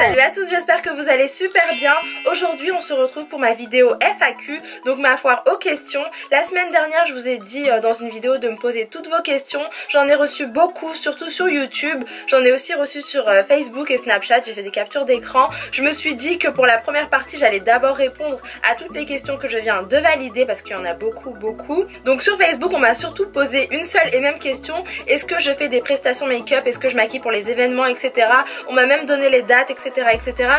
Salut à tous, j'espère que vous allez super bien. Aujourd'hui on se retrouve pour ma vidéo FAQ, donc ma foire aux questions. La semaine dernière je vous ai dit dans une vidéo de me poser toutes vos questions. J'en ai reçu beaucoup, surtout sur YouTube. J'en ai aussi reçu sur Facebook et Snapchat, j'ai fait des captures d'écran. Je me suis dit que pour la première partie j'allais d'abord répondre à toutes les questions que je viens de valider parce qu'il y en a beaucoup. Donc sur Facebook on m'a surtout posé une seule et même question: est-ce que je fais des prestations make-up, est-ce que je maquille pour les événements, etc. On m'a même donné les dates, etc.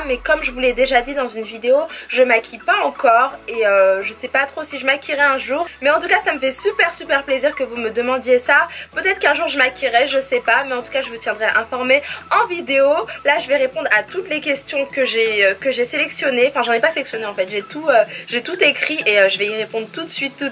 Mais comme je vous l'ai déjà dit dans une vidéo, je maquille pas encore et je sais pas trop si je maquillerai un jour. Mais en tout cas ça me fait super plaisir que vous me demandiez ça. Peut-être qu'un jour je maquillerai, je sais pas, mais en tout cas je vous tiendrai informé en vidéo. Là je vais répondre à toutes les questions que j'ai sélectionnées. Enfin j'en ai pas sélectionné en fait, j'ai tout écrit et je vais y répondre tout de suite.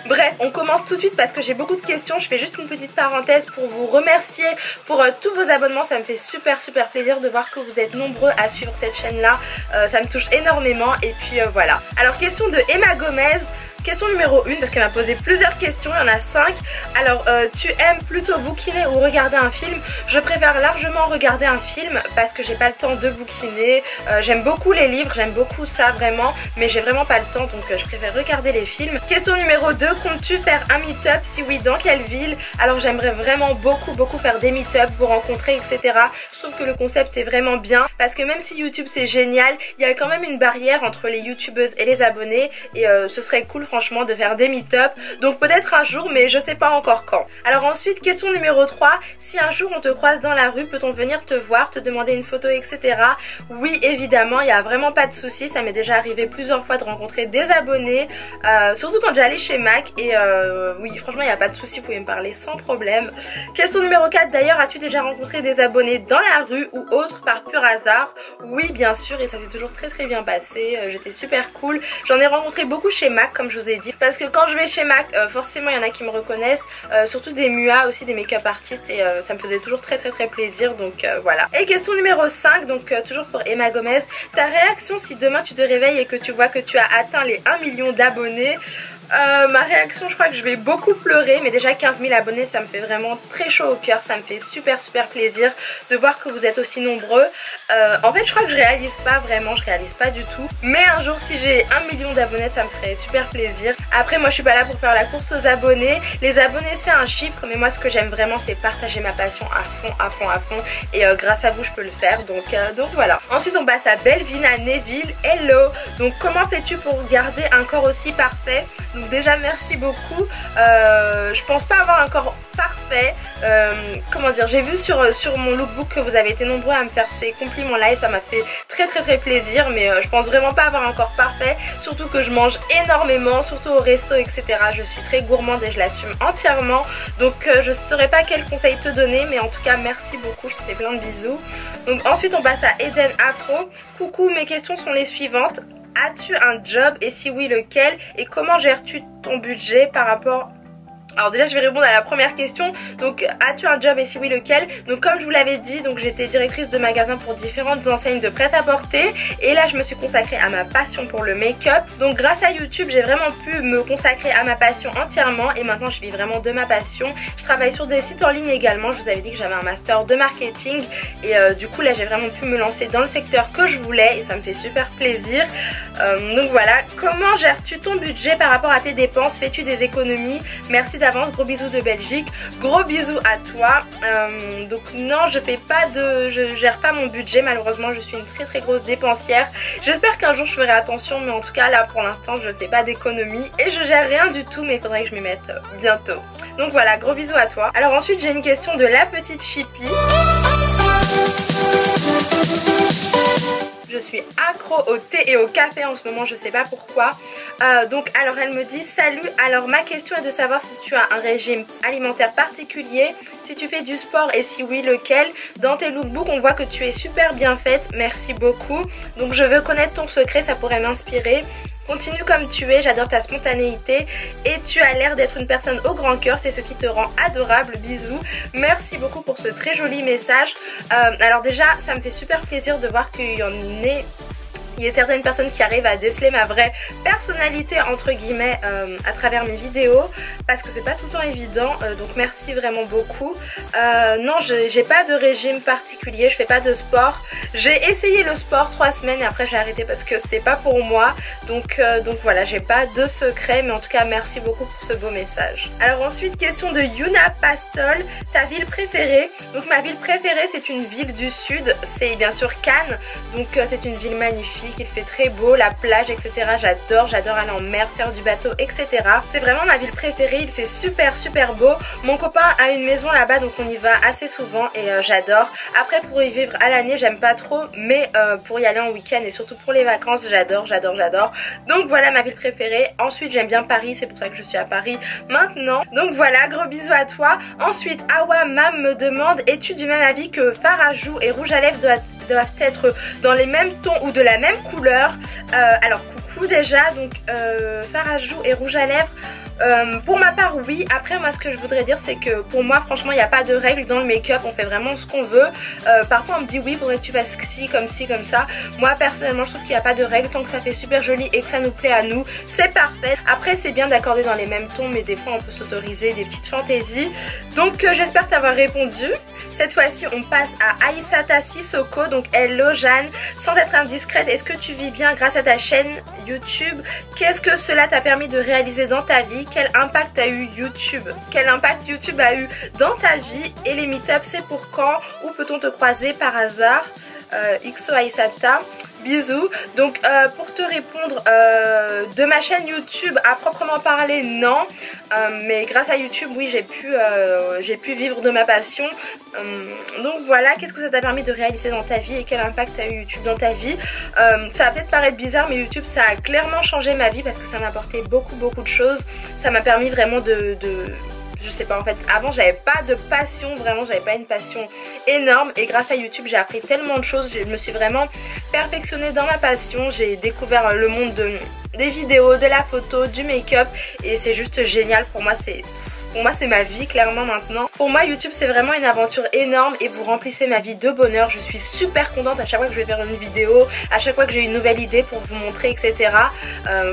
Bref, on commence tout de suite parce que j'ai beaucoup de questions. Je fais juste une petite parenthèse pour vous remercier pour tous vos abonnements. Ça me fait super plaisir de voir que vous êtes nombreux à suivre cette chaîne là, ça me touche énormément. Et puis voilà. Alors question de Emma Gomez. Question numéro 1, parce qu'elle m'a posé plusieurs questions, il y en a 5. Alors tu aimes plutôt bouquiner ou regarder un film? Je préfère largement regarder un film parce que j'ai pas le temps de bouquiner. J'aime beaucoup les livres, j'aime beaucoup ça vraiment, mais j'ai vraiment pas le temps, donc je préfère regarder les films. Question numéro 2, comptes-tu faire un meet-up? Si oui, dans quelle ville? Alors j'aimerais vraiment beaucoup faire des meet-up, vous rencontrer, etc. Je trouve que le concept est vraiment bien parce que même si YouTube c'est génial, il y a quand même une barrière entre les youtubeuses et les abonnés et ce serait cool franchement de faire des meet-up, donc peut-être un jour mais je sais pas encore quand. Alors ensuite question numéro 3, si un jour on te croise dans la rue, peut-on venir te voir, te demander une photo, etc. Oui évidemment, il n'y a vraiment pas de souci, ça m'est déjà arrivé plusieurs fois de rencontrer des abonnés, surtout quand j'allais chez Mac et oui franchement il n'y a pas de souci, vous pouvez me parler sans problème. Question numéro 4, d'ailleurs as-tu déjà rencontré des abonnés dans la rue ou autre par pur hasard? Oui bien sûr, et ça s'est toujours très bien passé, j'étais super cool. J'en ai rencontré beaucoup chez Mac comme je vous ai dit, parce que quand je vais chez Mac forcément il y en a qui me reconnaissent, surtout des MUA aussi, des make-up artistes, et ça me faisait toujours très plaisir, donc voilà. Et question numéro 5, donc toujours pour Emma Gomez, ta réaction si demain tu te réveilles et que tu vois que tu as atteint les 1 million d'abonnés? Ma réaction, je crois que je vais beaucoup pleurer, mais déjà 15 000 abonnés ça me fait vraiment très chaud au cœur, ça me fait super plaisir de voir que vous êtes aussi nombreux. En fait je crois que je réalise pas vraiment, je réalise pas du tout, mais un jour si j'ai 1 million d'abonnés ça me ferait super plaisir. Après moi je suis pas là pour faire la course aux abonnés, les abonnés c'est un chiffre, mais moi ce que j'aime vraiment c'est partager ma passion à fond et grâce à vous je peux le faire, donc voilà. Ensuite on passe à Belvina Neville. Hello, donc comment fais-tu pour garder un corps aussi parfait? Donc déjà merci beaucoup, je pense pas avoir un corps parfait, comment dire, j'ai vu sur mon lookbook que vous avez été nombreux à me faire ces compliments là et ça m'a fait très plaisir, mais je pense vraiment pas avoir un corps parfait, surtout que je mange énormément, surtout au resto, etc. Je suis très gourmande et je l'assume entièrement, donc je saurais pas quel conseil te donner, mais en tout cas merci beaucoup, je te fais plein de bisous. Donc ensuite on passe à Eden Afro. Coucou, mes questions sont les suivantes. As-tu un job et si oui lequel, et comment gères-tu ton budget par rapport... Alors déjà je vais répondre à la première question, donc as-tu un job et si oui lequel? Donc comme je vous l'avais dit, donc j'étais directrice de magasin pour différentes enseignes de prêt-à-porter et là je me suis consacrée à ma passion pour le make-up. Donc grâce à YouTube j'ai vraiment pu me consacrer à ma passion entièrement et maintenant je vis vraiment de ma passion. Je travaille sur des sites en ligne également, je vous avais dit que j'avais un master de marketing et du coup là j'ai vraiment pu me lancer dans le secteur que je voulais et ça me fait super plaisir. Donc voilà, comment gères-tu ton budget par rapport à tes dépenses? Fais-tu des économies? Merci d'avance, gros bisous de Belgique. Gros bisous à toi. Donc non, je gère pas mon budget, malheureusement je suis une très grosse dépensière. J'espère qu'un jour je ferai attention, mais en tout cas là pour l'instant je fais pas d'économie et je gère rien du tout, mais il faudrait que je m'y mette bientôt. Donc voilà, gros bisous à toi. Alors ensuite j'ai une question de la petite Chippy. Je suis accro au thé et au café en ce moment, je sais pas pourquoi. Donc alors elle me dit: salut, alors ma question est de savoir si tu as un régime alimentaire particulier, si tu fais du sport et si oui lequel. Dans tes lookbooks on voit que tu es super bien faite, merci beaucoup. Donc je veux connaître ton secret, ça pourrait m'inspirer. Continue comme tu es, j'adore ta spontanéité et tu as l'air d'être une personne au grand cœur, c'est ce qui te rend adorable, bisous. Merci beaucoup pour ce très joli message. Alors déjà ça me fait super plaisir de voir qu'il y en ait Il y a certaines personnes qui arrivent à déceler ma vraie personnalité entre guillemets à travers mes vidéos, parce que c'est pas tout le temps évident, donc merci vraiment beaucoup. Non, j'ai pas de régime particulier, je fais pas de sport. J'ai essayé le sport 3 semaines et après j'ai arrêté parce que c'était pas pour moi, donc voilà, j'ai pas de secret, mais en tout cas merci beaucoup pour ce beau message. Alors ensuite, question de Yuna Pastol, ta ville préférée? Donc ma ville préférée, c'est une ville du sud, c'est bien sûr Cannes, donc c'est une ville magnifique, il fait très beau, la plage etc, j'adore aller en mer, faire du bateau etc. C'est vraiment ma ville préférée, il fait super beau. Mon copain a une maison là-bas, donc on y va assez souvent et j'adore. Après pour y vivre à l'année j'aime pas trop, mais pour y aller en week-end et surtout pour les vacances j'adore. Donc voilà ma ville préférée. Ensuite j'aime bien Paris, c'est pour ça que je suis à Paris maintenant. Donc voilà, gros bisous à toi. Ensuite Awa Mam me demande, es-tu du même avis que fard à joues et rouge à lèvres doivent être dans les mêmes tons ou de la même couleur? Alors coucou déjà, donc fard à joues et rouge à lèvres, pour ma part oui. Après moi ce que je voudrais dire c'est que pour moi franchement il n'y a pas de règles dans le make-up, on fait vraiment ce qu'on veut. Parfois on me dit oui faudrait que tu fasses ci, comme ci, comme ça. Moi personnellement je trouve qu'il n'y a pas de règles, tant que ça fait super joli et que ça nous plaît à nous c'est parfait. Après c'est bien d'accorder dans les mêmes tons, mais des fois on peut s'autoriser des petites fantaisies. Donc j'espère t'avoir répondu. Cette fois-ci on passe à Aïssata Sissoko, donc hello Jeanne, sans être indiscrète, est-ce que tu vis bien grâce à ta chaîne YouTube? Qu'est-ce que cela t'a permis de réaliser dans ta vie? Quel impact a eu YouTube? Quel impact YouTube a eu dans ta vie? Et les meet-up c'est pour quand? Où peut-on te croiser par hasard? XO Aïssata, bisous. Donc pour te répondre, de ma chaîne YouTube à proprement parler non, mais grâce à YouTube oui j'ai pu vivre de ma passion. Donc voilà, qu'est-ce que ça t'a permis de réaliser dans ta vie et quel impact a eu YouTube dans ta vie? Ça va peut-être paraître bizarre, mais YouTube ça a clairement changé ma vie parce que ça m'a apporté beaucoup de choses. Ça m'a permis vraiment je sais pas, en fait avant j'avais pas de passion, vraiment j'avais pas une passion énorme, et grâce à YouTube j'ai appris tellement de choses, je me suis vraiment perfectionnée dans ma passion, j'ai découvert le monde des vidéos, de la photo, du make-up, et c'est juste génial. Pour moi c'est ma vie clairement maintenant. Pour moi YouTube c'est vraiment une aventure énorme et vous remplissez ma vie de bonheur. Je suis super contente à chaque fois que je vais faire une vidéo, à chaque fois que j'ai une nouvelle idée pour vous montrer etc.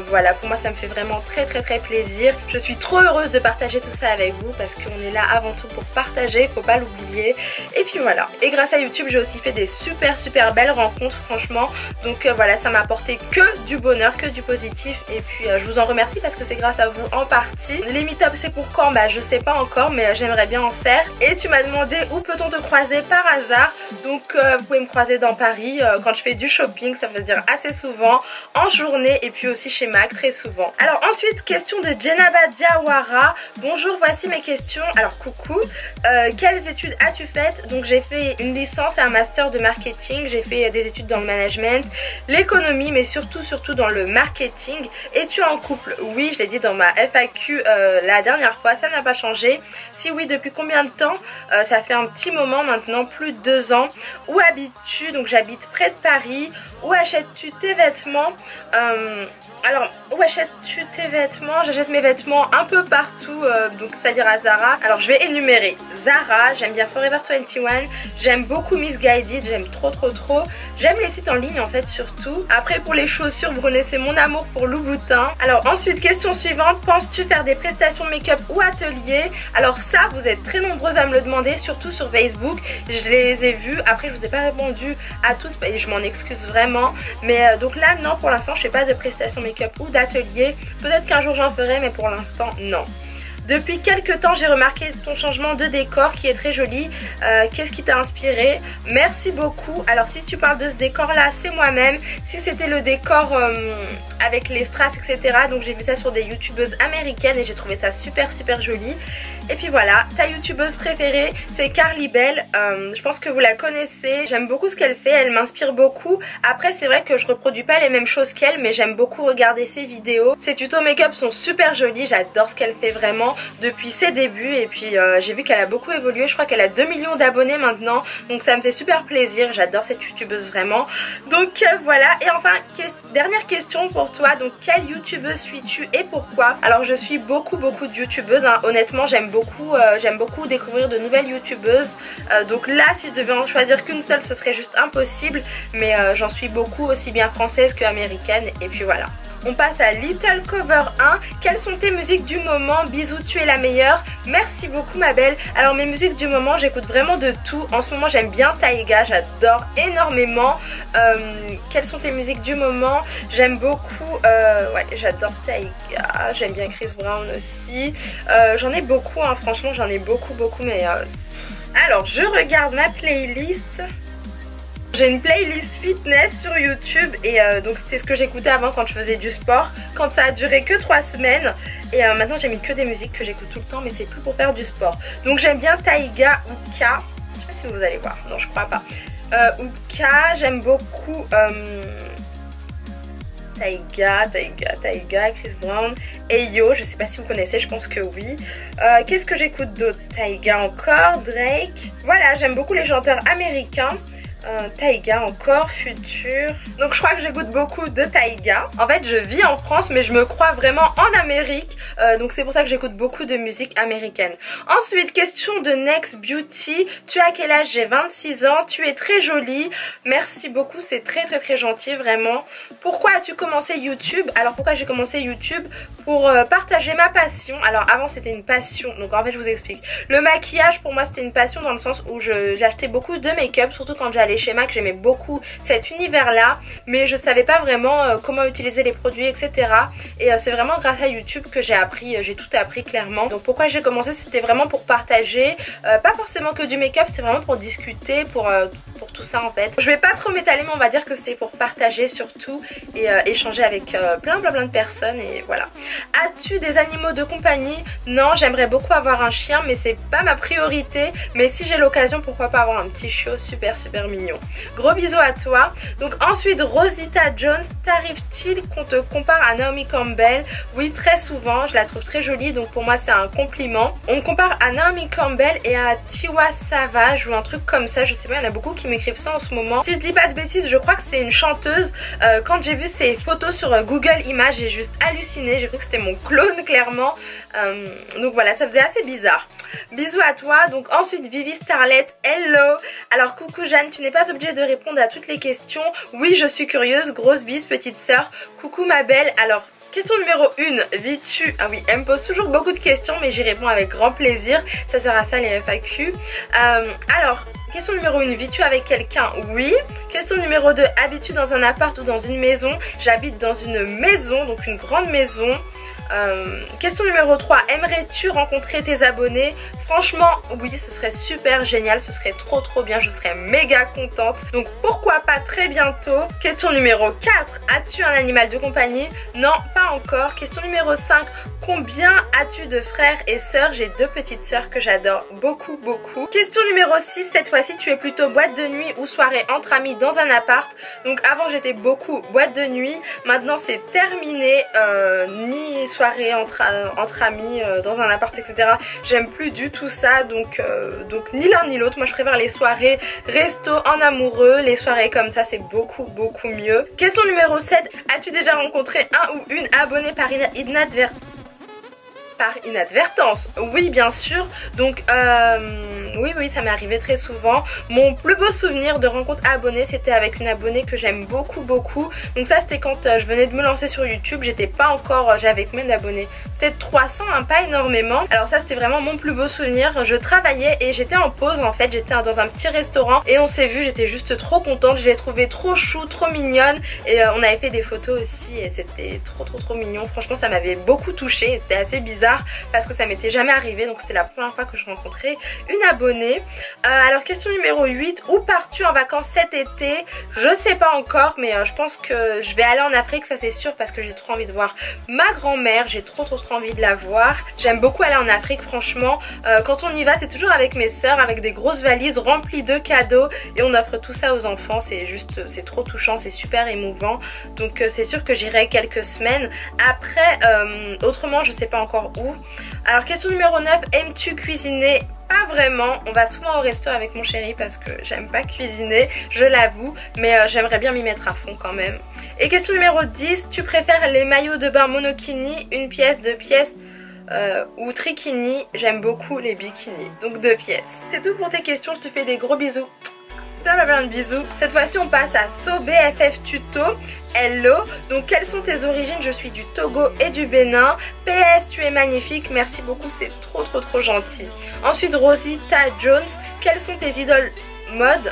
Voilà, pour moi ça me fait vraiment très plaisir. Je suis trop heureuse de partager tout ça avec vous parce qu'on est là avant tout pour partager, faut pas l'oublier. Et puis voilà, et grâce à YouTube j'ai aussi fait des super belles rencontres franchement. Donc voilà, ça m'a apporté que du bonheur, que du positif, et puis je vous en remercie parce que c'est grâce à vous en partie. Les meet-up c'est pour quand? Je sais pas encore, mais j'aimerais bien en faire. Et tu m'as demandé où peut-on te croiser par hasard. Donc vous pouvez me croiser dans Paris quand je fais du shopping, ça veut dire assez souvent, en journée, et puis aussi chez MAC très souvent. Alors ensuite, question de Djenaba Diawara. Bonjour, voici mes questions. Alors coucou, quelles études as-tu faites? Donc j'ai fait une licence et un master de marketing, j'ai fait des études dans le management, l'économie, mais surtout dans le marketing. Es-tu en couple? Oui, je l'ai dit dans ma FAQ la dernière fois, ça n'a pas changé. Si oui, depuis combien de temps? Ça fait un petit moment maintenant, plus de 2 ans. Où habites-tu? Donc j'habite près de Paris. Où achètes-tu tes vêtements? Alors, où achètes-tu tes vêtements? J'achète mes vêtements un peu partout, donc c'est-à-dire à Zara. Alors je vais énumérer: Zara, j'aime bien Forever 21, j'aime beaucoup Missguided, j'aime trop. J'aime les sites en ligne en fait surtout. Après pour les chaussures, vous connaissez mon amour pour Louboutin. Alors ensuite, question suivante, penses-tu faire des prestations make-up ou atelier? Alors ça, vous êtes très nombreuses à me le demander, surtout sur Facebook. Je les ai vues, après je vous ai pas répondu à toutes et je m'en excuse vraiment. Mais donc là non, pour l'instant je fais pas de prestations make-up ou d'atelier. Peut-être qu'un jour j'en ferai, mais pour l'instant non. Depuis quelques temps j'ai remarqué ton changement de décor qui est très joli. Qu'est-ce qui t'a inspiré? Merci beaucoup. Alors si tu parles de ce décor là, c'est moi-même. Si c'était le décor avec les strass etc, donc j'ai vu ça sur des youtubeuses américaines et j'ai trouvé ça super joli. Et puis voilà, ta youtubeuse préférée c'est Carly Bell, je pense que vous la connaissez, j'aime beaucoup ce qu'elle fait, elle m'inspire beaucoup. Après c'est vrai que je reproduis pas les mêmes choses qu'elle, mais j'aime beaucoup regarder ses vidéos. Ses tutos make-up sont super jolis, j'adore ce qu'elle fait vraiment depuis ses débuts. Et puis j'ai vu qu'elle a beaucoup évolué, je crois qu'elle a 2 millions d'abonnés maintenant, donc ça me fait super plaisir, j'adore cette youtubeuse vraiment. Donc voilà, et enfin dernière question pour toi, donc quelle youtubeuse suis-tu et pourquoi? Alors je suis beaucoup de youtubeuses, hein. Honnêtement j'aime j'aime beaucoup découvrir de nouvelles youtubeuses. Donc là si je devais en choisir qu'une seule ce serait juste impossible, mais j'en suis beaucoup, aussi bien française qu'américaine, et puis voilà. On passe à Little Cover 1. Quelles sont tes musiques du moment? Bisous, tu es la meilleure. Merci beaucoup ma belle. Alors mes musiques du moment, j'écoute vraiment de tout. En ce moment j'aime bien Taiga, j'adore énormément. Quelles sont tes musiques du moment? J'aime beaucoup, ouais j'adore Taiga, j'aime bien Chris Brown aussi. J'en ai beaucoup, hein, franchement j'en ai beaucoup mais... Alors je regarde ma playlist. J'ai une playlist fitness sur YouTube et donc c'était ce que j'écoutais avant quand je faisais du sport, quand ça a duré que 3 semaines, et maintenant j'ai mis que des musiques que j'écoute tout le temps, mais c'est plus pour faire du sport. Donc j'aime bien Taiga, Uka, je sais pas si vous allez voir, non je crois pas, Uka, j'aime beaucoup Taiga, Chris Brown, Eyo, je sais pas si vous connaissez, je pense que oui. Qu'est-ce que j'écoute d'autre? Taiga encore, Drake, voilà j'aime beaucoup les chanteurs américains. Taiga encore, Future. Donc je crois que j'écoute beaucoup de Taiga. En fait je vis en France mais je me crois vraiment en Amérique, donc c'est pour ça que j'écoute beaucoup de musique américaine. Ensuite question de Next Beauty. Tu as quel âge? J'ai 26 ans. Tu es très jolie. Merci beaucoup, c'est très gentil vraiment. Pourquoi as-tu commencé YouTube? Alors pourquoi j'ai commencé YouTube? Pour partager ma passion. Alors avant c'était une passion, donc en fait je vous explique. Le maquillage pour moi c'était une passion dans le sens où j'achetais beaucoup de make-up, surtout quand j'allais chez MAC, j'aimais beaucoup cet univers là, mais je savais pas vraiment comment utiliser les produits, etc. Et c'est vraiment grâce à YouTube que j'ai appris, j'ai tout appris clairement. Donc pourquoi j'ai commencé, c'était vraiment pour partager, pas forcément que du make-up, c'était vraiment pour discuter, pour tout ça en fait. Je vais pas trop m'étaler, mais on va dire que c'était pour partager surtout et échanger avec plein de personnes, et voilà. As-tu des animaux de compagnie? Non, j'aimerais beaucoup avoir un chien mais c'est pas ma priorité, mais si j'ai l'occasion pourquoi pas avoir un petit chiot super mignon. Gros bisous à toi. Donc ensuite Rosita Jones, t'arrive-t-il qu'on te compare à Naomi Campbell? Oui, très souvent, je la trouve très jolie, donc pour moi c'est un compliment. On me compare à Naomi Campbell et à Tiwa Savage ou un truc comme ça, je sais pas, il y en a beaucoup qui m'écrivent ça en ce moment. Si je dis pas de bêtises, je crois que c'est une chanteuse. Quand j'ai vu ses photos sur Google Images, j'ai juste halluciné, j'ai cru que c'était mon clone clairement. Donc voilà, ça faisait assez bizarre. Bisous à toi. Donc ensuite Vivi Starlet, hello. Alors coucou Jeanne, tu n'es pas obligée de répondre à toutes les questions. Oui, je suis curieuse, grosse bise petite sœur. Coucou ma belle. Alors question numéro 1, vis-tu... Ah oui, elle me pose toujours beaucoup de questions mais j'y réponds avec grand plaisir. Ça sert à ça les FAQ. Alors, question numéro 1, vis-tu avec quelqu'un? Oui. Question numéro 2, habites-tu dans un appart ou dans une maison? J'habite dans une maison, donc une grande maison. Question numéro 3, aimerais-tu rencontrer tes abonnés? Franchement oui, ce serait super génial, ce serait trop bien, je serais méga contente, donc pourquoi pas très bientôt. Question numéro 4, as-tu un animal de compagnie? Non, pas encore. Question numéro 5, combien as-tu de frères et sœurs? J'ai 2 petites sœurs que j'adore beaucoup. Question numéro 6, cette fois-ci tu es plutôt boîte de nuit ou soirée entre amis dans un appart? Donc avant j'étais beaucoup boîte de nuit, maintenant c'est terminé, ni soirée entre amis dans un appart, etc. J'aime plus du tout ça, donc ni l'un ni l'autre. Moi je préfère les soirées resto en amoureux, les soirées comme ça c'est beaucoup mieux. Question numéro 7, as-tu déjà rencontré un ou une abonnée par inadvertance? Oui bien sûr, donc oui ça m'est arrivé très souvent. Mon plus beau souvenir de rencontre abonnée c'était avec une abonnée que j'aime beaucoup. Donc ça c'était quand je venais de me lancer sur YouTube, j'étais pas encore, j'avais combien d'abonnés? Peut-être 300, hein, pas énormément. Alors ça c'était vraiment mon plus beau souvenir. Je travaillais et j'étais en pause en fait, j'étais dans un petit restaurant et on s'est vu, j'étais juste trop contente, je l'ai trouvée trop chou, trop mignonne, et on avait fait des photos aussi et c'était trop mignon. Franchement ça m'avait beaucoup touchée, c'était assez bizarre parce que ça m'était jamais arrivé, donc c'était la première fois que je rencontrais une abonnée. Alors question numéro 8, où pars-tu en vacances cet été? Je sais pas encore, mais je pense que je vais aller en Afrique, ça c'est sûr, parce que j'ai trop envie de voir ma grand-mère, j'ai trop envie de la voir. J'aime beaucoup aller en Afrique franchement. Quand on y va c'est toujours avec mes soeurs, avec des grosses valises remplies de cadeaux et on offre tout ça aux enfants, c'est juste, c'est trop touchant, c'est super émouvant, donc c'est sûr que j'irai quelques semaines. Après autrement je sais pas encore où. Alors question numéro 9, aimes-tu cuisiner? Pas vraiment, on va souvent au resto avec mon chéri parce que j'aime pas cuisiner, je l'avoue, mais j'aimerais bien m'y mettre à fond quand même. Et question numéro 10, tu préfères les maillots de bain monokini, une pièce, 2 pièces? ou trikini. J'aime beaucoup les bikinis, donc 2 pièces. C'est tout pour tes questions, je te fais des gros bisous. Plein de bisous. Cette fois-ci on passe à SoBFF Tuto. Hello, donc quelles sont tes origines? Je suis du Togo et du Bénin. PS, tu es magnifique, merci beaucoup, c'est trop gentil. Ensuite Rosita Jones, quelles sont tes idoles mode?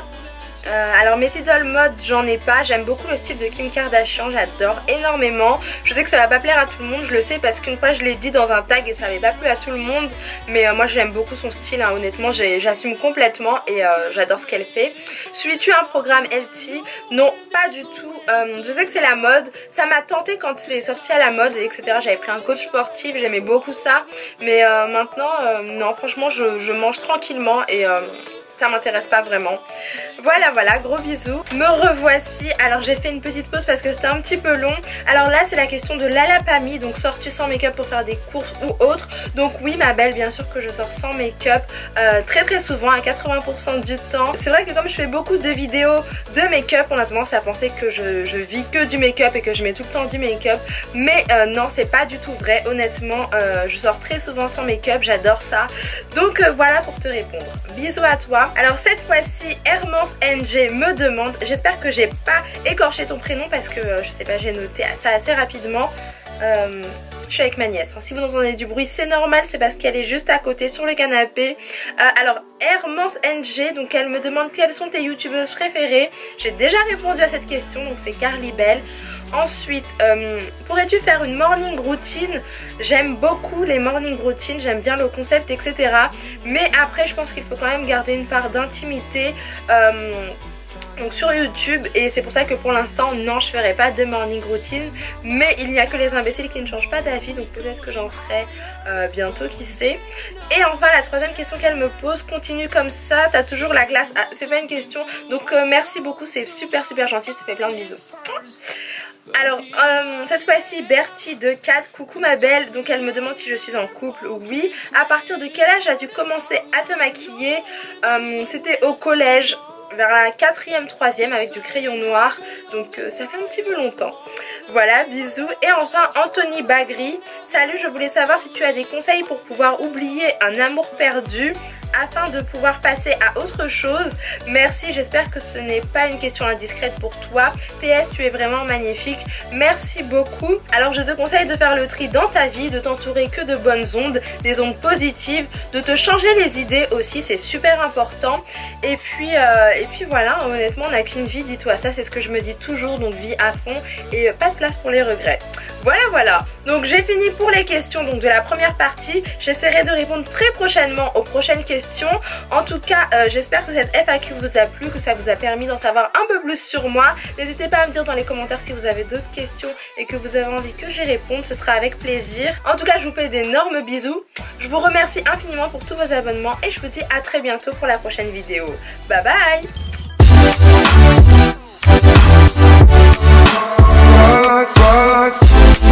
Alors mes idoles mode j'en ai pas, j'aime beaucoup le style de Kim Kardashian, j'adore énormément. Je sais que ça va pas plaire à tout le monde, je le sais parce qu'une fois je l'ai dit dans un tag et ça avait pas plu à tout le monde. Mais moi j'aime beaucoup son style, hein. Honnêtement j'assume complètement et j'adore ce qu'elle fait. Suis-tu un programme LT? Non, pas du tout. Je sais que c'est la mode, ça m'a tenté quand c'est sorti à la mode etc. J'avais pris un coach sportif, j'aimais beaucoup ça. Mais maintenant non, franchement je mange tranquillement et ça m'intéresse pas vraiment. Voilà, gros bisous. Me revoici. Alors j'ai fait une petite pause parce que c'était un petit peu long. Alors là c'est la question de Lala Pami. Donc sors-tu sans make-up pour faire des courses ou autre? Donc oui ma belle, bien sûr que je sors sans make-up très souvent, à 80% du temps. C'est vrai que comme je fais beaucoup de vidéos de make-up, on a tendance à penser que je vis que du make-up et que je mets tout le temps du make-up. Mais non, c'est pas du tout vrai. Honnêtement je sors très souvent sans make-up, j'adore ça. Donc voilà pour te répondre. Bisous à toi. Alors cette fois-ci Hermance NG me demande, j'espère que j'ai pas écorché ton prénom parce que je sais pas, j'ai noté ça assez rapidement. Je suis avec ma nièce, hein. Si vous entendez du bruit c'est normal, c'est parce qu'elle est juste à côté sur le canapé. Alors Hermance NG, donc elle me demande quelles sont tes youtubeuses préférées. J'ai déjà répondu à cette question, donc c'est Carly Bell. Ensuite, pourrais-tu faire une morning routine? J'aime beaucoup les morning routines, j'aime bien le concept etc. Mais après je pense qu'il faut quand même garder une part d'intimité donc sur YouTube, et c'est pour ça que pour l'instant non, je ferai pas de morning routine. Mais il n'y a que les imbéciles qui ne changent pas d'avis, donc peut-être que j'en ferai bientôt, qui sait. Et enfin la troisième question qu'elle me pose, continue comme ça, t'as toujours la glace. Ah, c'est pas une question, donc merci beaucoup, c'est super gentil, je te fais plein de bisous. Alors cette fois-ci Bertie de 4, coucou ma belle, donc elle me demande si je suis en couple. Oui. À partir de quel âge as-tu commencé à te maquiller? C'était au collège, vers la 4e, 3e avec du crayon noir, donc ça fait un petit peu longtemps. Voilà, bisous. Et enfin Anthony Bagri, salut, je voulais savoir si tu as des conseils pour pouvoir oublier un amour perdu afin de pouvoir passer à autre chose. Merci, j'espère que ce n'est pas une question indiscrète pour toi. PS, tu es vraiment magnifique, merci beaucoup. Alors je te conseille de faire le tri dans ta vie, de t'entourer que de bonnes ondes, des ondes positives, de te changer les idées aussi, c'est super important. Et puis voilà, honnêtement on n'a qu'une vie, dis-toi ça, c'est ce que je me dis toujours, donc vis à fond et pas de place pour les regrets. Voilà, donc j'ai fini pour les questions donc de la première partie. J'essaierai de répondre très prochainement aux prochaines questions. En tout cas j'espère que cette FAQ vous a plu, que ça vous a permis d'en savoir un peu plus sur moi. N'hésitez pas à me dire dans les commentaires si vous avez d'autres questions et que vous avez envie que j'y réponde, ce sera avec plaisir. En tout cas je vous fais d'énormes bisous, je vous remercie infiniment pour tous vos abonnements et je vous dis à très bientôt pour la prochaine vidéo. Bye bye. Twilight.